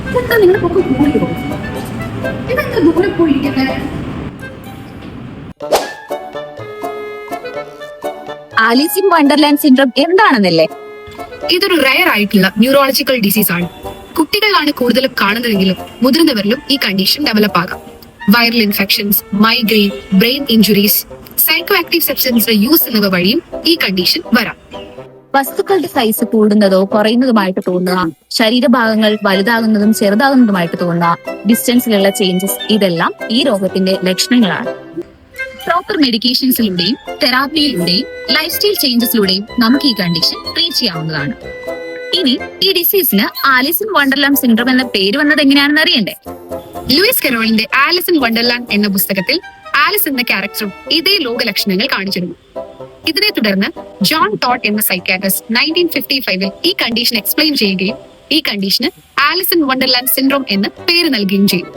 ഇതെന്താ നിങ്ങളുടെ പൊക്കം കൂടിയോ? ഇതെന്താ ദൂരെ പോയിരിക്കുന്നത്? ആലീസ് ഇൻ വണ്ടർലാൻഡ് സിൻഡ്രോം എന്താണെന്നല്ലേ? ഇതൊരു റയർ ആയിട്ടുള്ള ന്യൂറോളജിക്കൽ ഡിസീസ് ആണ്. കുട്ടികളിലാണ് കൂടുതലും കാണുന്നതെങ്കിലും മുതിർന്നവരിലും ഈ കണ്ടീഷൻ ഡെവലപ്പ് ആകാം. Viral infections, migraine, brain injuries, psycho active സബ്സ്റ്റൻസിന്റെ യൂസ് എന്നിവ വഴിയും ഈ കണ്ടീഷൻ വരാം. വസ്തുക്കളുടെ സൈസ് കൂടുന്നതോ കുറയുന്നതുമായിട്ട് തോന്നുക, ശരീരഭാഗങ്ങൾ വലുതാകുന്നതും ചെറുതാകുന്നതുമായിട്ട് തോന്നുക, ഡിസ്റ്റൻസിലുള്ള ചേഞ്ചസ്, ഇതെല്ലാം ഈ രോഗത്തിന്റെ ലക്ഷണങ്ങളാണ്. പ്രോപ്പർ മെഡിക്കേഷൻസിലൂടെയും തെറാപ്പിയിലൂടെയും ലൈഫ് സ്റ്റൈൽ ചേഞ്ചസിലൂടെയും നമുക്ക് ഈ കണ്ടീഷൻ ട്രീറ്റ് ചെയ്യാവുന്നതാണ്. ഇനി ഈ ഡിസീസിന് ആലീസ് ഇൻ വണ്ടർലാൻഡ് സിൻഡ്രോം എന്ന പേര് വന്നത് എങ്ങനെയാണെന്ന് അറിയണ്ടേ? ലൂയിസ് കരോളിന്റെ ആലിസ് ഇൻ വണ്ടർലാൻഡ് എന്ന പുസ്തകത്തിൽ ആലിസ് എന്ന ക്യാരക്ടറും ഇതേ രോഗലക്ഷണങ്ങൾ കാണിച്ചിരുന്നു. ഇതിനെ തുടർന്ന് ജോൺ ടോട്ട് എന്ന സൈക്കാട്രിസ്റ്റ് 1955 ഈ കണ്ടീഷൻ എക്സ്പ്ലെയിൻ ചെയ്യുകയും ഈ കണ്ടീഷന് ആലിസ് ഇൻ വണ്ടർലാൻഡ് സിൻഡ്രോം എന്ന് പേര് നൽകുകയും ചെയ്തു.